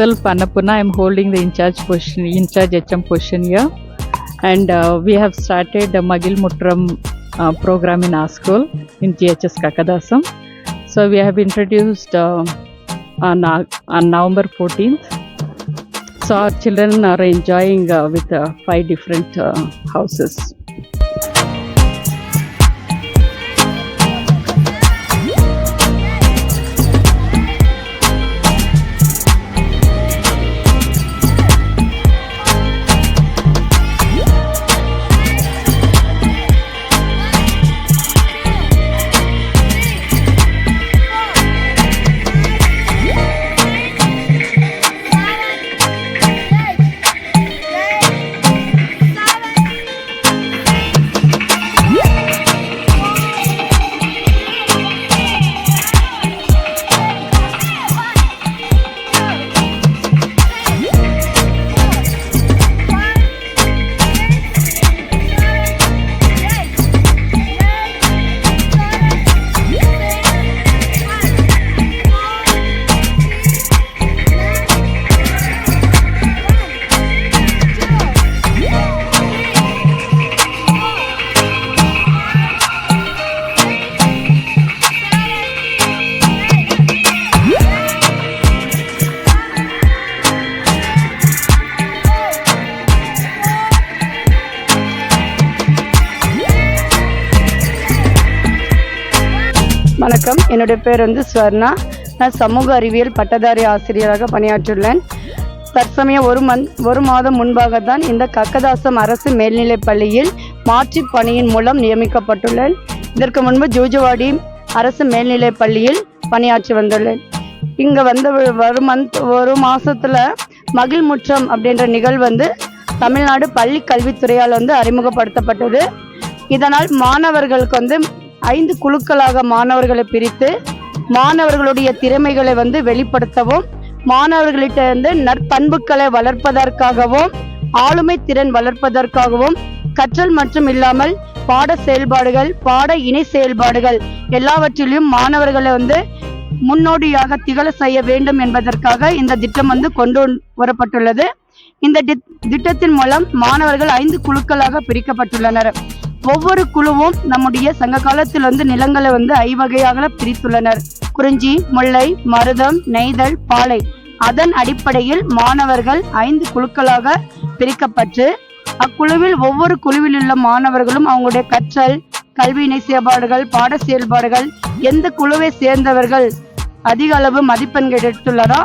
myself Annapurna. I'm holding the in-charge HM position here, and we have started the Magil Mutram program in our school in GHS Kakadasam. So we have introduced on November 14th. So our children are enjoying with 5 different houses. வணக்கம், என்னுடைய பேர் ஸ்வர்ணா. நான் சமூக அறிவியல் பட்டதாரி ஆசிரியராக பணியாற்றியுள்ளேன். தற்சமயம் ஒரு மாதம் முன்பாக தான் இந்த கக்கதாசம் அரசு மேல்நிலைப் பள்ளியில் மாற்று பணியின் மூலம் நியமிக்கப்பட்டுள்ளேன். இதற்கு முன்பு ஜூஜுவாடி அரசு மேல்நிலைப் பள்ளியில் பணியாற்றி வந்துள்ளேன். இங்கே ஒரு மாதத்தில் மகிழ் முற்றம் அப்படின்ற நிகழ்வு தமிழ்நாடு பள்ளி கல்வித்துறையால் அறிமுகப்படுத்தப்பட்டது. இதனால் மாணவர்களுக்கு 5 குழுக்களாக மாணவர்களை பிரித்து மாணவர்களுடைய திறமைகளை வெளிப்படுத்தவும், மாணவர்களிட்ட நற்பண்புகளை வளர்ப்பதற்காகவும், ஆளுமை திறன் வளர்ப்பதற்காகவும், கற்றல் மற்றும் இல்லாமல் பாட செயல்பாடுகள், பாட இணை செயல்பாடுகள் எல்லாவற்றிலும் மாணவர்களை முன்னோடியாக திகழ செய்ய வேண்டும் என்பதற்காக இந்த திட்டம் கொண்டு வரப்பட்டுள்ளது. இந்த திட்டத்தின் மூலம் மாணவர்கள் 5 குழுக்களாக பிரிக்கப்பட்டுள்ளனர். ஒவ்வொரு குழுவும் நம்முடைய சங்க காலத்தில் நிலங்களை 5 வகையாக பிரித்துள்ளனர். குறிஞ்சி, முல்லை, மருதம், நெய்தல், பாலை. அதன் அடிப்படையில் மாணவர்கள் 5 குழுக்களாக பிரிக்கப்பட்டு அக்குழுவில் ஒவ்வொரு குழுவில் உள்ள மாணவர்களும் அவங்களுடைய கற்றல், கல்வி இணை செயல்பாடுகள், பாட செயல்பாடுகள், எந்த குழுவை சேர்ந்தவர்கள் அதிக அளவு மதிப்பெண்கள் எடுத்துள்ளதோ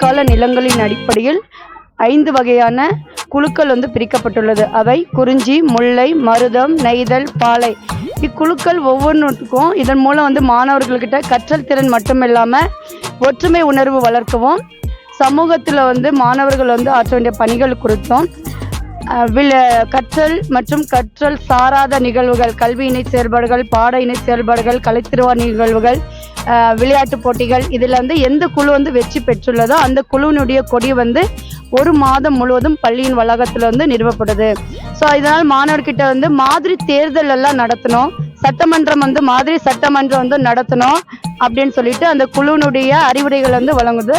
கால நிலங்களின் அடிப்படையில் 5 வகையான குழுக்கள் பிரிக்கப்பட்டுள்ளது. அவை குறிஞ்சி, முல்லை, மருதம், நெய்தல், பாலை. இக்குழுக்கள் ஒவ்வொன்றுக்கும் இதன் மூலம் மாணவர்கள்கிட்ட கற்றல் திறன் மட்டுமில்லாமல் ஒற்றுமை உணர்வு வளர்க்கவும், சமூகத்தில் மாணவர்கள் ஆற்ற வேண்டிய பணிகள் குறித்தும், கற்றல் மற்றும் கற்றல் சாராத நிகழ்வுகள், கல்வி இணை செயல்பாடுகள், பாட இணை செயல்பாடுகள், கலைத்திருவா நிகழ்வுகள், விளையாட்டு போட்டிகள், இதில் எந்த குழு வெற்றி பெற்றுள்ளதோ அந்த குழுவினுடைய கொடி ஒரு மாதம் முழுவதும் பள்ளியின் வளாகத்தில் நிறுவப்படுது. ஸோ இதனால் மாணவர்கிட்ட மாதிரி தேர்தல் எல்லாம் நடத்தணும், சட்டமன்றம் மாதிரி சட்டமன்றம் நடத்தணும், அப்படின்னு சொல்லிட்டு அந்த குழுவினுடைய அறிவுரைகள் வந்து வழங்குது.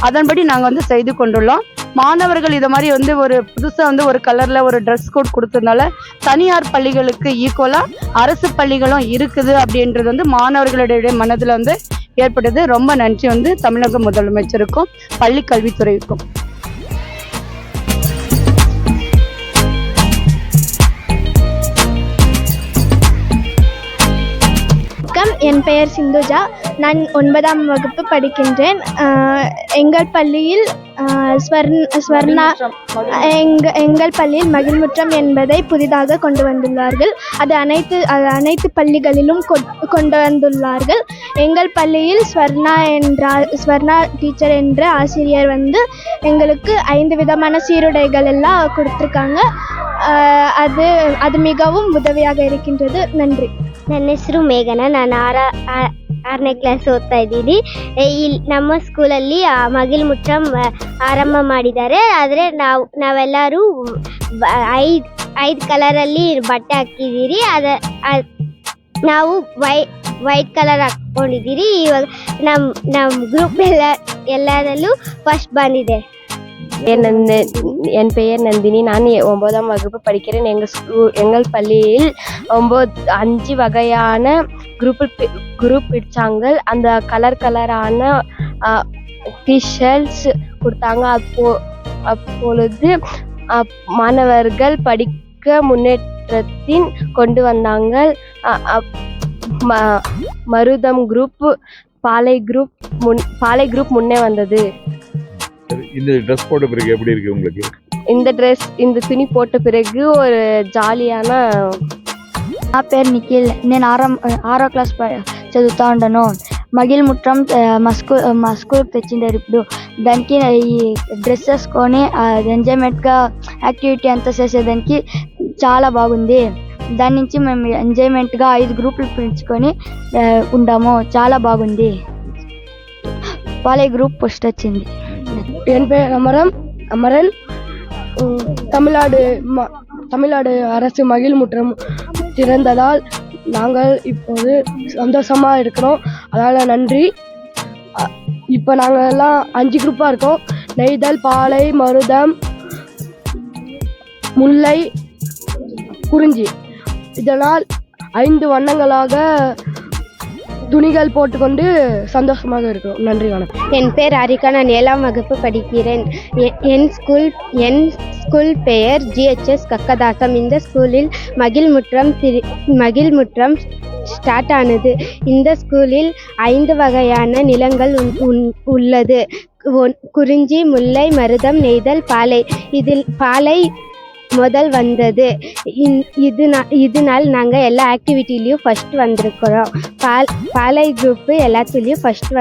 அதன்படி நாங்கள் வந்து செய்து கொண்டுள்ளோம். மாணவர்கள் இதை மாதிரி வந்து ஒரு புதுசாக வந்து ஒரு கலரில் ஒரு ட்ரெஸ் கோட் கொடுத்ததுனால தனியார் பள்ளிகளுக்கு ஈக்குவலாக அரசு பள்ளிகளும் இருக்குது அப்படின்றது வந்து மாணவர்களுடைய மனதில் வந்து ஏற்பட்டது. ரொம்ப நன்றி வந்து தமிழக முதலமைச்சருக்கும் பள்ளி கல்வித்துறைக்கும். என் பெயர் சிந்துஜா. நான் 9ஆம் வகுப்பு படிக்கின்றேன். எங்கள் பள்ளியில் எங்கள் பள்ளியில் மகிழ்முற்றம் என்பதை புதிதாக கொண்டு வந்துள்ளார்கள். அது அனைத்து பள்ளிகளிலும் கொண்டு வந்துள்ளார்கள். எங்கள் பள்ளியில் ஸ்வர்ணா டீச்சர் என்ற ஆசிரியர் வந்து எங்களுக்கு 5 விதமான சீருடைகள் எல்லாம் கொடுத்துருக்காங்க. அது மிகவும் ಉದವಿಯಾಗ இருக்கின்றது. ನನ್ರಿ. ನನ್ನ ಹೆಸರು ಮೇಘನಾ. ನಾನು 6ನೇ ಕ್ಲಾಸ್ ಓದ್ತಾ ಇದ್ದೀನಿ. ನಮ್ಮ ಸ್ಕೂಲಲ್ಲಿ ಮಗಿಲ್ ಮುಟ್ರಂ ಆರಂಭ ಮಾಡಿದ್ದಾರೆ. ಆದರೆ ನಾವೆಲ್ಲರೂ 5 ಕಲರಲ್ಲಿ ಬಟ್ಟೆ ಹಾಕಿದ್ದೀರಿ. ನಾವು ವೈಟ್ ಕಲರ್ ಹಾಕ್ಕೊಂಡಿದ್ದೀರಿ. ಇವಾಗ ನಮ್ಮ ಗ್ರೂಪ್ ಎಲ್ಲದರಲ್ಲೂ ಫಸ್ಟ್ ಬಂದಿದೆ. என் பெயர் நந்தினி. நான் 9ஆம் வகுப்பு படிக்கிறேன். எங்கள் பள்ளியில் 5 வகையான குரூப் பிடிச்சாங்க. அந்த கலரான டிஷர்ட்ஸ் கொடுத்தாங்க. அப்பொழுது மாணவர்கள் படிக்க முன்னேற்றத்தின் கொண்டு வந்தாங்க. மருதம் குரூப், பாலை குரூப் முன்னே வந்தது. இந்த ட்ரெஸ் போட்ட பிறகு எப்படி இருக்கு உங்களுக்கு? இந்த துணி போட்ட பிறகு ஒரு జాలియాన. నా పేరు నిఖిల్. నేను 6వ క్లాస్ చదువుతూ ఉంటాను. మగిల్ ముట్రం మా స్కూల్కి తెచ్చిండారు. ఇప్పుడు దానికి ఈ డ్రెస్ వేసుకొని ఎంజాయ్మెంట్గా యాక్టివిటీ అంతా చేసేదానికి చాలా బాగుంది. దాని నుంచి మేము ఎంజాయ్మెంట్గా 5 గ్రూపులు పిలుచుకొని ఉంటాము. చాలా బాగుంది. వాళ్ళ గ్రూప్ ఫస్ట్ వచ్చింది. என் பெயர் அமரன். தமிழ்நாடு அரசு மகிழ்முற்றம் திறந்ததால் நாங்கள் இப்போது சந்தோஷமாக இருக்கிறோம். அதனால் நன்றி. இப்போ நாங்கள் எல்லாம் 5 குரூப்பாக இருக்கோம். நெய்தல், பாலை, மருதம், முல்லை, குறிஞ்சி. இதனால் 5 வண்ணங்களாக துணிகள் போட்டுக்கொண்டு சந்தோஷமாக இருக்கிறோம். நன்றி, வணக்கம். என் பேர் ஹரிகா. நான் 7ஆம் வகுப்பு படிக்கிறேன். என் ஸ்கூல் பெயர் GHS கக்கதாசம். இந்த ஸ்கூலில் மகிழ் முற்றம் ஸ்டார்ட் ஆனது. இந்த ஸ்கூலில் 5 வகையான நிலங்கள் உள்ளது. குறிஞ்சி, முல்லை, மருதம், நெய்தல், பாலை. இதில் பாலை முதல் வந்தது. இதனால் நாங்கள் எல்லா ஆக்டிவிட்டிலையும் ஃபஸ்ட் வந்திருக்கிறோம். பாலை குரூப்பு எல்லாத்துலேயும் ஃபஸ்ட்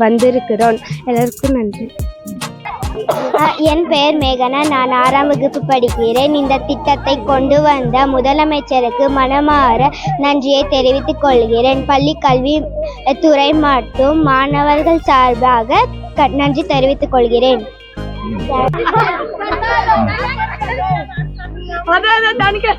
வந்திருக்கிறோம். எல்லாருக்கும் நன்றி. என் பெயர் மேகனா. நான் 6ஆம் வகுப்பு படிக்கிறேன். இந்த திட்டத்தை கொண்டு வந்த முதலமைச்சருக்கு மனமாற நன்றியை தெரிவித்துக் கொள்கிறேன். பள்ளி கல்வி துறை மற்றும் மாணவர்கள் சார்பாக நன்றி தெரிவித்துக் கொள்கிறேன். దానికి